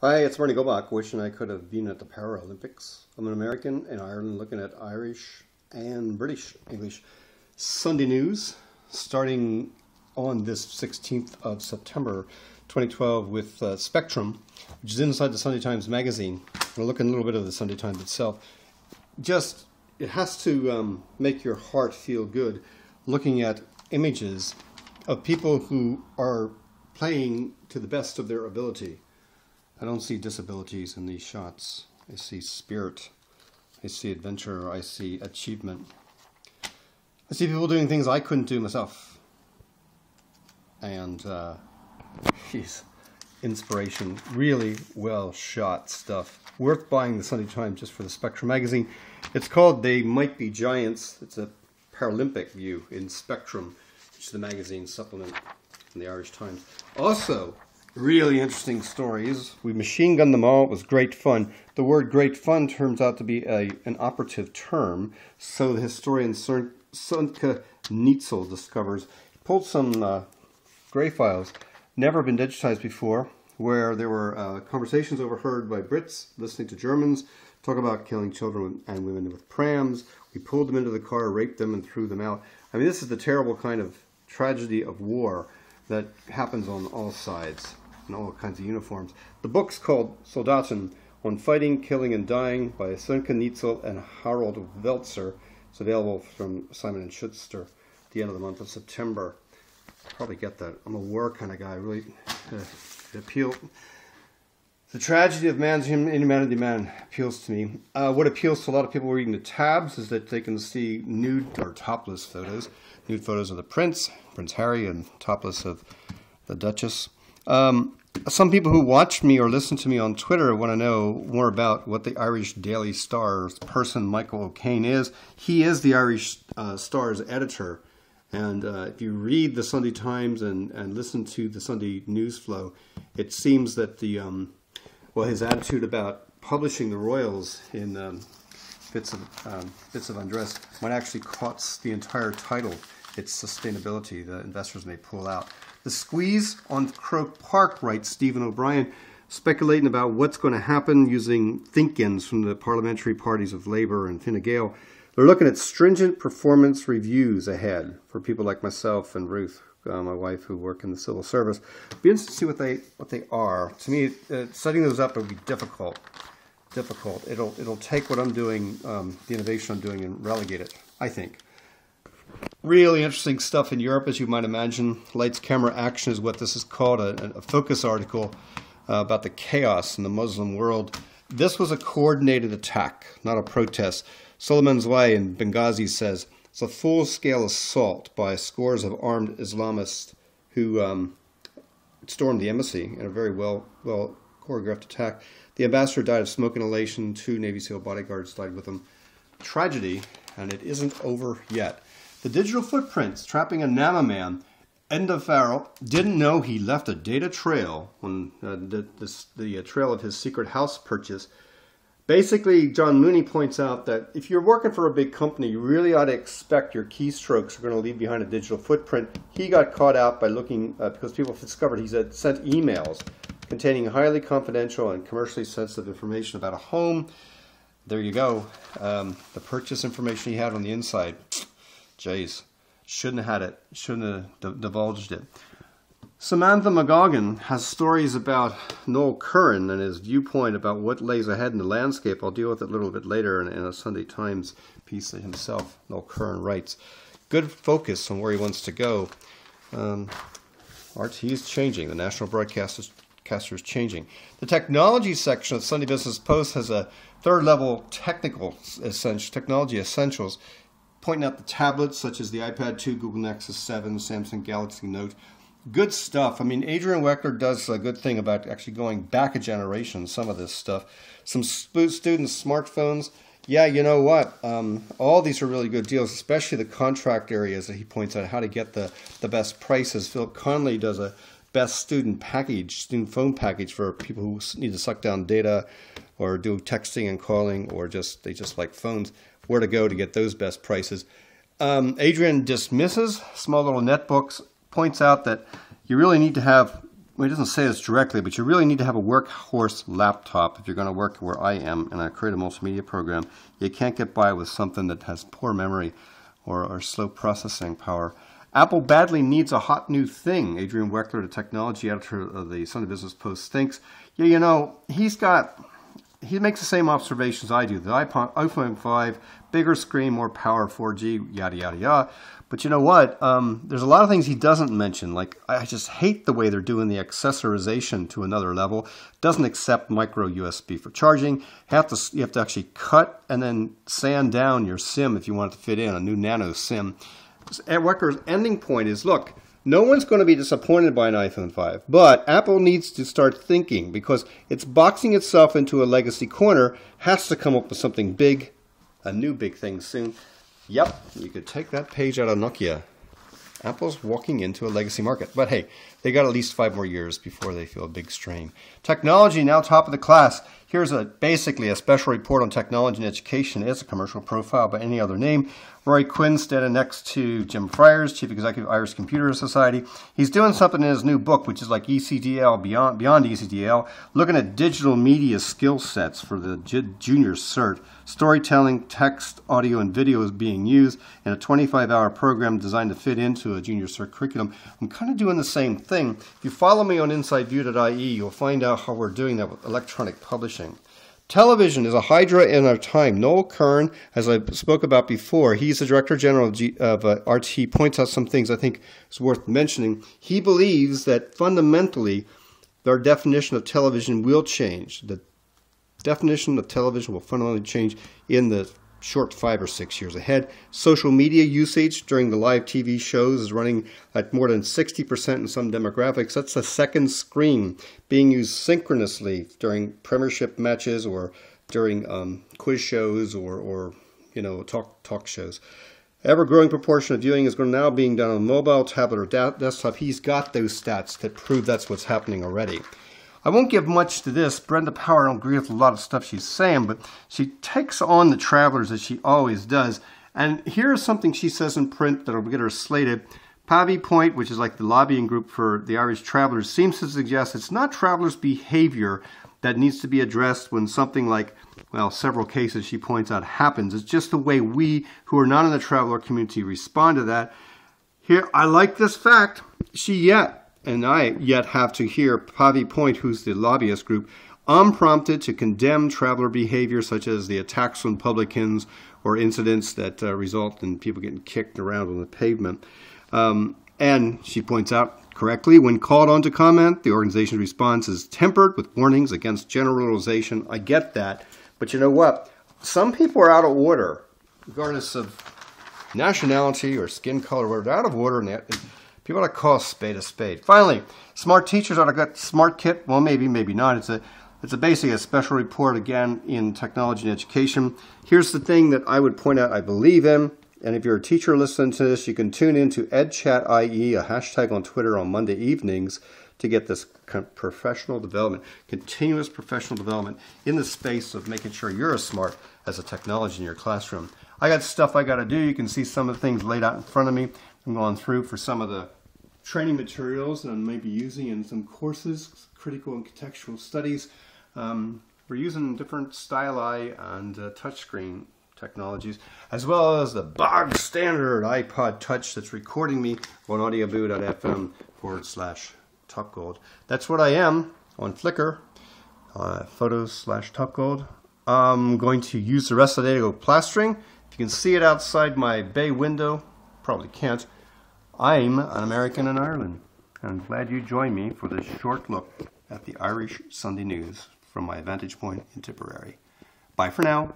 Hi, it's Bernie Gobach, wishing I could have been at the Paralympics. I'm an American in Ireland looking at Irish and British English Sunday news, starting on this 16th of September 2012 with Spectrum, which is inside the Sunday Times magazine. We're looking a little bit of the Sunday Times itself. It has to make your heart feel good looking at images of people who are playing to the best of their ability. I don't see disabilities in these shots. I see spirit. I see adventure. I see achievement. I see people doing things I couldn't do myself. And, inspiration. Really well shot stuff. Worth buying the Sunday Times just for the Spectrum magazine. It's called They Might Be Giants. It's a Paralympic view in Spectrum, which is the magazine supplement in the Irish Times. Also, really interesting stories. We machine gunned them all. It was great fun. The word great fun turns out to be an operative term. So the historian Sönke Neitzel discovers, he pulled some gray files, never been digitized before, where there were conversations overheard by Brits listening to Germans talk about killing children and women with prams. We pulled them into the car, raped them, and threw them out. I mean, this is the terrible kind of tragedy of war that happens on all sides, in all kinds of uniforms. The book's called Soldaten, On Fighting, Killing, and Dying by Sönke Neitzel and Harald Welzer. It's available from Simon & Schuster at the end of the month of September. Probably get that. I'm a war kind of guy. Really appeal. The tragedy of man's inhumanity, man, appeals to me. What appeals to a lot of people reading the tabs is that they can see nude or topless photos. Nude photos of the Prince Harry, and topless of the Duchess. Some people who watch me or listen to me on Twitter want to know more about what the Irish Daily Star's person Michael O'Kane is. He is the Irish Star's editor. And if you read the Sunday Times and listen to the Sunday news flow, it seems that his attitude about publishing the royals in bits of undress might actually cost the entire title its sustainability. The investors may pull out. The squeeze on Croke Park, writes Stephen O'Brien, speculating about what's going to happen using think-ins from the parliamentary parties of Labour and Fine Gael. They're looking at stringent performance reviews ahead for people like myself and Ruth, my wife, who work in the civil service. It'll be interesting to see what they are. To me, setting those up would be difficult. It'll take what I'm doing, the innovation I'm doing, and relegate it, I think. Really interesting stuff in Europe, as you might imagine. Lights, Camera, Action is what this is called, a focus article about the chaos in the Muslim world. This was a coordinated attack, not a protest. Suleiman Zwei in Benghazi says it's a full-scale assault by scores of armed Islamists who stormed the embassy in a very well choreographed attack. The ambassador died of smoke inhalation. 2 Navy SEAL bodyguards died with him. Tragedy, and it isn't over yet. The digital footprints trapping a Nama man. Enda Farrell didn't know he left a data trail on the trail of his secret house purchase. Basically, John Mooney points out that if you're working for a big company, you really ought to expect your keystrokes are going to leave behind a digital footprint. He got caught out by looking, because people discovered he had sent emails containing highly confidential and commercially sensitive information about a home. There you go. The purchase information he had on the inside. Jays. Shouldn't have had it. Shouldn't have divulged it. Samantha McGoggin has stories about Noel Curran and his viewpoint about what lays ahead in the landscape. I'll deal with it a little bit later in a Sunday Times piece himself. Noel Curran writes, good focus on where he wants to go. RT is changing. The national broadcaster is changing. The technology section of Sunday Business Post has a third-level technology essentials, pointing out the tablets such as the iPad 2, Google Nexus 7, Samsung Galaxy Note. Good stuff. I mean, Adrian Weckler does a good thing about actually going back a generation, some of this stuff. Some students' smartphones. Yeah, you know what? All these are really good deals, especially the contract areas that he points out, how to get the best prices. Phil Conley does a best student phone package for people who need to suck down data or do texting and calling, or they just like phones. Where to go to get those best prices. Adrian dismisses small little netbooks, points out that you really need to have well, it doesn't say this directly, but you really need to have a workhorse laptop if you're going to work where I am and I create a multimedia program. You can't get by with something that has poor memory or slow processing power. Apple badly needs a hot new thing. Adrian Weckler, the technology editor of the Sunday Business Post, thinks. Yeah, you know, he makes the same observations I do. The iPhone 5, bigger screen, more power, 4G, yada, yada, yada. But you know what? There's a lot of things he doesn't mention. Like, I just hate the way they're doing the accessorization to another level. Doesn't accept micro USB for charging. You have to actually cut and then sand down your SIM if you want it to fit in, a new nano SIM. Weckler's ending point is, look, no one's going to be disappointed by an iPhone 5, but Apple needs to start thinking, because it's boxing itself into a legacy corner, has to come up with something big, a new big thing soon. Yep, you could take that page out of Nokia. Apple's walking into a legacy market. But hey, they got at least 5 more years before they feel a big strain. Technology, now top of the class. Here's basically a special report on technology and education. It's a commercial profile by any other name. Roy Quinn standing next to Jim Friars, Chief Executive of Irish Computer Society. He's doing something in his new book, which is like ECDL, Beyond ECDL, looking at digital media skill sets for the junior cert. Storytelling, text, audio, and video is being used in a 25-hour program designed to fit into a junior cert curriculum. I'm kind of doing the same thing. If you follow me on InsideView.ie, you'll find out how we're doing that with electronic publishing. Television is a hydra in our time. Noel Kern, as I spoke about before, he's the Director General of RT, points out some things I think is worth mentioning. He believes that fundamentally our definition of television will change. The definition of television will fundamentally change in the short 5 or 6 years ahead. Social media usage during the live TV shows is running at more than 60% in some demographics. That's a second screen being used synchronously during premiership matches or during quiz shows or you know, talk shows. Ever-growing proportion of viewing is now being done on mobile, tablet, or desktop. He's got those stats that prove that's what's happening already. I won't give much to this. Brenda Power, I don't agree with a lot of stuff she's saying, but she takes on the travelers as she always does. And here's something she says in print that'll get her slated. Pavy Point, which is like the lobbying group for the Irish travelers, seems to suggest it's not travelers' behavior that needs to be addressed when something like, well, several cases she points out happens. It's just the way we, who are not in the traveler community, respond to that. Here, I like this fact. And I yet have to hear Pavy Point, who's the lobbyist group, unprompted to condemn traveler behavior such as the attacks on publicans or incidents that result in people getting kicked around on the pavement. And she points out correctly, when called on to comment, the organization's response is tempered with warnings against generalization. I get that. But you know what? Some people are out of order, regardless of nationality or skin color, they're out of order. And people ought to call a spade a spade. Finally, smart teachers ought to get Smart Kit. Well, maybe not. It's basically a special report, again, in technology and education. Here's the thing that I would point out I believe in. And if you're a teacher listening to this, you can tune in to EdChat.ie, a hashtag on Twitter on Monday evenings, to get this professional development, continuous professional development in the space of making sure you're as smart as a technology in your classroom. I got stuff I got to do. You can see some of the things laid out in front of me. I'm going through for some of the training materials that I may be using in some courses, critical and contextual studies. We're using different styli and touchscreen technologies, as well as the bog standard iPod Touch that's recording me on audioboo.fm/topgold. That's what I am on Flickr, photos/topgold. I'm going to use the rest of the day to go plastering. If you can see it outside my bay window, probably can't. I'm an American in Ireland, and I'm glad you joined me for this short look at the Irish Sunday news from my vantage point in Tipperary. Bye for now.